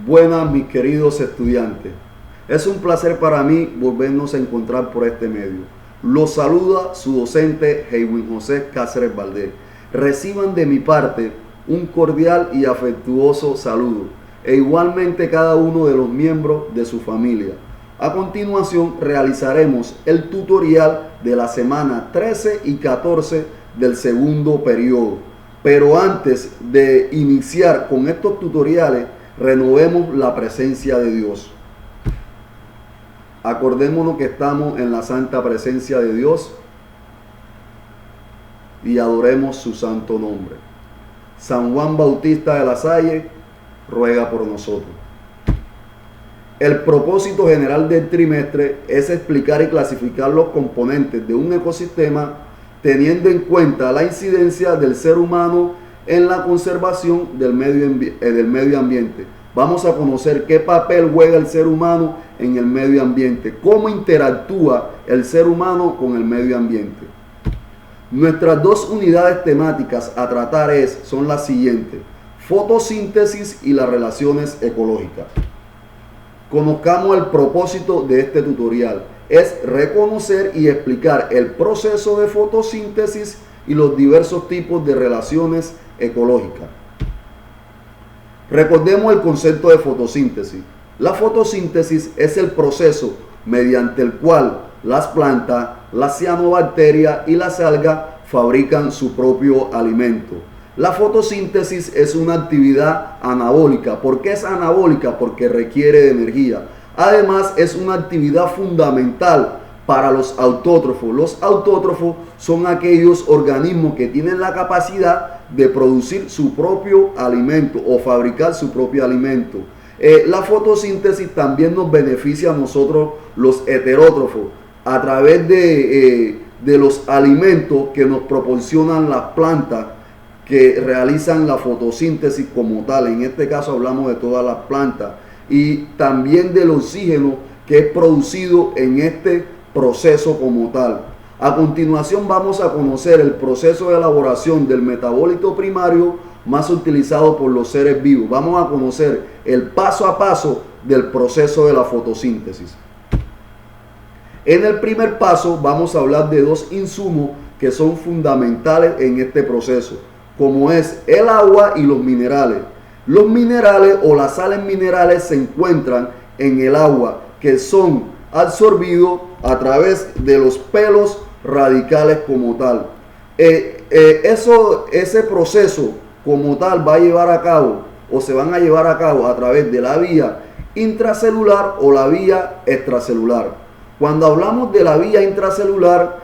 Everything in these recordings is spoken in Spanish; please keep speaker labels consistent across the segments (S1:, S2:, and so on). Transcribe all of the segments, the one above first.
S1: Buenas, mis queridos estudiantes. Es un placer para mí volvernos a encontrar por este medio. Los saluda su docente Heiwin José Cáceres Valdés. Reciban de mi parte un cordial y afectuoso saludo, e igualmente cada uno de los miembros de su familia. A continuación realizaremos el tutorial de la semana 13 y 14 del segundo periodo. Pero antes de iniciar con estos tutoriales, renovemos la presencia de Dios. Acordémonos que estamos en la santa presencia de Dios y adoremos su santo nombre. San Juan Bautista de la Salle ruega por nosotros. El propósito general del trimestre es explicar y clasificar los componentes de un ecosistema teniendo en cuenta la incidencia del ser humano en la conservación del medio ambiente. Vamos a conocer qué papel juega el ser humano en el medio ambiente, cómo interactúa el ser humano con el medio ambiente. Nuestras dos unidades temáticas a tratar son las siguientes: fotosíntesis y las relaciones ecológicas. Conozcamos el propósito de este tutorial. Es reconocer y explicar el proceso de fotosíntesis y los diversos tipos de relaciones ecológicas. Recordemos el concepto de fotosíntesis. La fotosíntesis es el proceso mediante el cual las plantas, las cianobacterias y las algas fabrican su propio alimento. La fotosíntesis es una actividad anabólica. ¿Por qué es anabólica? Porque requiere de energía. Además, es una actividad fundamental para los autótrofos. Los autótrofos son aquellos organismos que tienen la capacidad de producir su propio alimento o fabricar su propio alimento. La fotosíntesis también nos beneficia a nosotros, los heterótrofos, a través de los alimentos que nos proporcionan las plantas que realizan la fotosíntesis como tal. En este caso hablamos de todas las plantas, y también del oxígeno que es producido en este proceso como tal. A continuación vamos a conocer el proceso de elaboración del metabólito primario más utilizado por los seres vivos. Vamos a conocer el paso a paso del proceso de la fotosíntesis. En el primer paso vamos a hablar de dos insumos que son fundamentales en este proceso, como es el agua y los minerales. Los minerales o las sales minerales se encuentran en el agua, que son absorbidos a través de los pelos radicales como tal. Ese proceso como tal va a llevar a cabo, o se van a llevar a cabo a través de la vía intracelular o la vía extracelular. Cuando hablamos de la vía intracelular,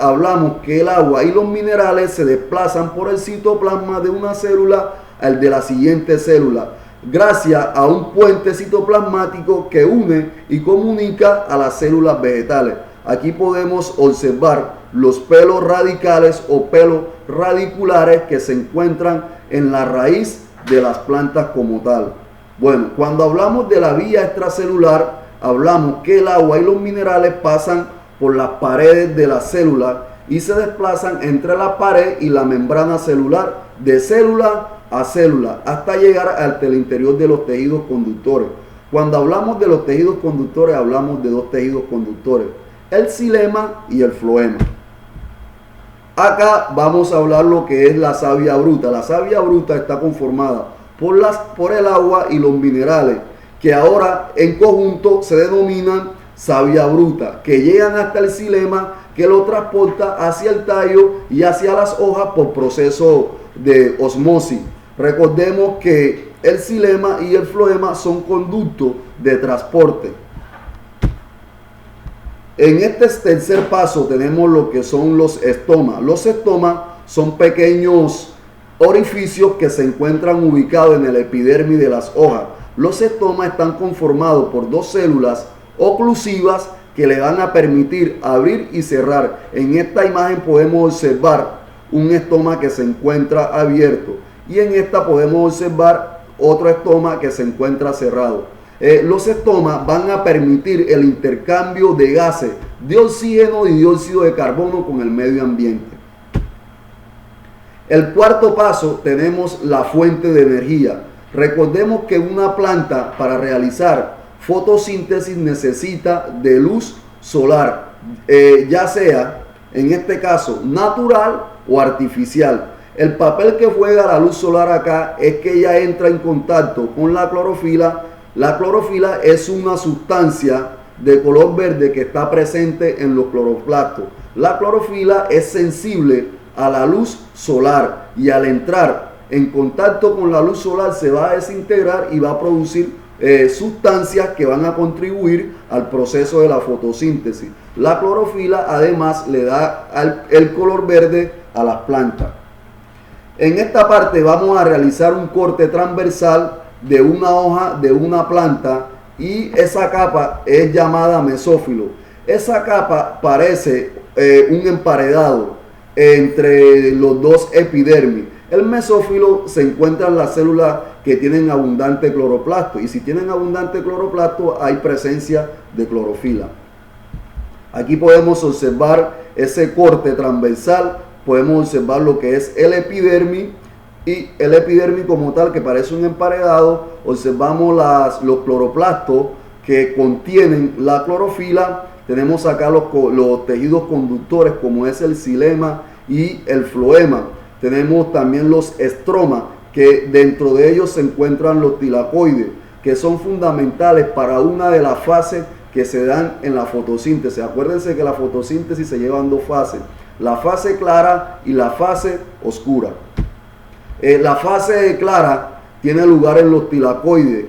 S1: hablamos que el agua y los minerales se desplazan por el citoplasma de una célula al de la siguiente célula, gracias a un puente citoplasmático que une y comunica a las células vegetales. Aquí podemos observar los pelos radicales o pelos radiculares que se encuentran en la raíz de las plantas como tal. Bueno, cuando hablamos de la vía extracelular, hablamos que el agua y los minerales pasan por las paredes de la célula y se desplazan entre la pared y la membrana celular, de célula a célula, hasta llegar hasta el interior de los tejidos conductores. Cuando hablamos de los tejidos conductores, hablamos de dos tejidos conductores: el xilema y el floema. Acá vamos a hablar lo que es la savia bruta. La savia bruta está conformada por el agua y los minerales, que ahora en conjunto se denominan savia bruta, que llegan hasta el xilema, que lo transporta hacia el tallo y hacia las hojas por proceso de osmosis. Recordemos que el xilema y el floema son conductos de transporte. En este tercer paso tenemos lo que son los estomas. Los estomas son pequeños orificios que se encuentran ubicados en el epidermis de las hojas. Los estomas están conformados por dos células oclusivas que le van a permitir abrir y cerrar. En esta imagen podemos observar un estoma que se encuentra abierto, y en esta podemos observar otro estoma que se encuentra cerrado. Los estomas van a permitir el intercambio de gases de oxígeno y dióxido de carbono con el medio ambiente. El cuarto paso tenemos la fuente de energía. Recordemos que una planta para realizar fotosíntesis necesita de luz solar, ya sea en este caso natural o artificial. El papel que juega la luz solar acá es que ella entra en contacto con la clorofila. La clorofila es una sustancia de color verde que está presente en los cloroplastos. La clorofila es sensible a la luz solar y al entrar en contacto con la luz solar se va a desintegrar y va a producir sustancias que van a contribuir al proceso de la fotosíntesis. La clorofila además le da el color verde a las plantas. En esta parte vamos a realizar un corte transversal de una hoja de una planta y esa capa es llamada mesófilo. Esa capa parece un emparedado entre los dos epidermis. El mesófilo se encuentra en las células que tienen abundante cloroplasto y si tienen abundante cloroplasto hay presencia de clorofila. Aquí podemos observar ese corte transversal, podemos observar lo que es el epidermis y el epidermis como tal que parece un emparedado. Observamos los cloroplastos que contienen la clorofila. Tenemos acá los tejidos conductores como es el xilema y el floema. Tenemos también los estromas, que dentro de ellos se encuentran los tilacoides, que son fundamentales para una de las fases que se dan en la fotosíntesis. Acuérdense que la fotosíntesis se lleva en dos fases, la fase clara y la fase oscura. La fase clara tiene lugar en los tilacoides,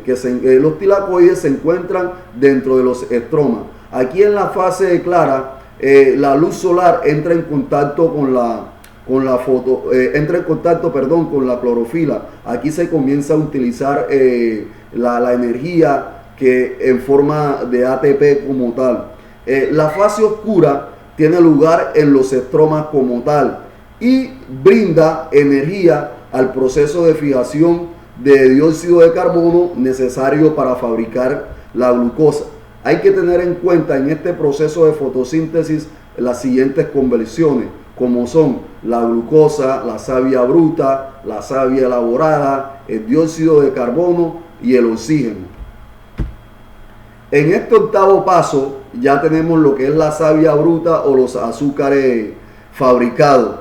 S1: los tilacoides se encuentran dentro de los estromas. Aquí en la fase clara, la luz solar entra en contacto con la clorofila. Aquí se comienza a utilizar la energía que en forma de ATP como tal. La fase oscura tiene lugar en los estromas como tal y brinda energía al proceso de fijación de dióxido de carbono necesario para fabricar la glucosa. Hay que tener en cuenta en este proceso de fotosíntesis las siguientes conversiones, como son la glucosa, la savia bruta, la savia elaborada, el dióxido de carbono y el oxígeno. En este octavo paso ya tenemos lo que es la savia bruta o los azúcares fabricados,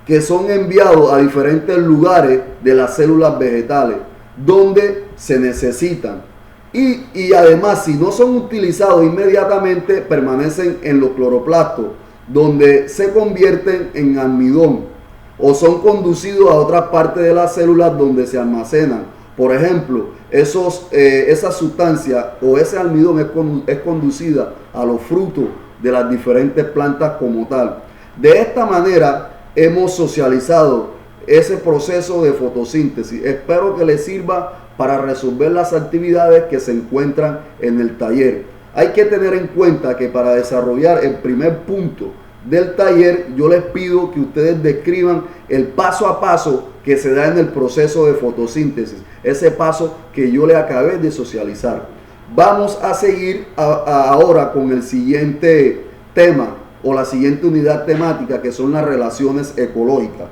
S1: que son enviados a diferentes lugares de las células vegetales donde se necesitan. Y además, si no son utilizados inmediatamente, permanecen en los cloroplastos, donde se convierten en almidón o son conducidos a otras partes de las células donde se almacenan. Por ejemplo, esa sustancia o ese almidón es conducida a los frutos de las diferentes plantas como tal. De esta manera hemos socializado ese proceso de fotosíntesis. Espero que les sirva para resolver las actividades que se encuentran en el taller. Hay que tener en cuenta que para desarrollar el primer punto del taller, yo les pido que ustedes describan el paso a paso que se da en el proceso de fotosíntesis, ese paso que yo le acabé de socializar. Vamos a seguir ahora con el siguiente tema o la siguiente unidad temática, que son las relaciones ecológicas.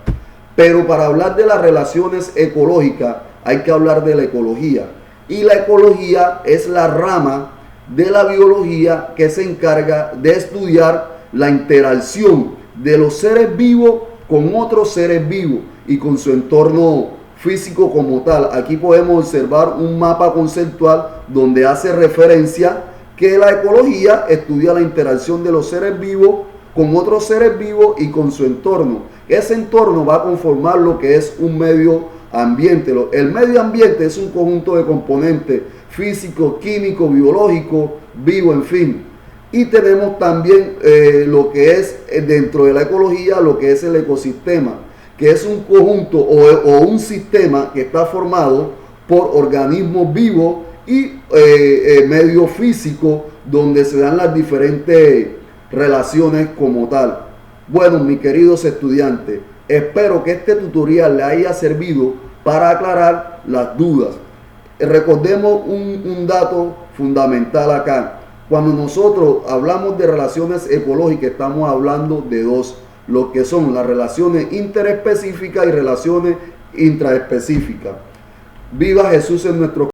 S1: Pero para hablar de las relaciones ecológicas hay que hablar de la ecología, y la ecología es la rama de la biología que se encarga de estudiar la interacción de los seres vivos con otros seres vivos y con su entorno físico como tal. Aquí podemos observar un mapa conceptual donde hace referencia que la ecología estudia la interacción de los seres vivos con otros seres vivos y con su entorno. Ese entorno va a conformar lo que es un medio ambiente. El medio ambiente es un conjunto de componentes físico, químico, biológico, vivo, en fin. Y tenemos también lo que es dentro de la ecología, lo que es el ecosistema, que es un conjunto o un sistema que está formado por organismos vivos y medio físico donde se dan las diferentes relaciones como tal. Bueno, mis queridos estudiantes, espero que este tutorial les haya servido para aclarar las dudas. Recordemos un dato fundamental acá. Cuando nosotros hablamos de relaciones ecológicas, estamos hablando de dos, lo que son las relaciones interespecíficas y relaciones intraespecíficas. Viva Jesús en nuestro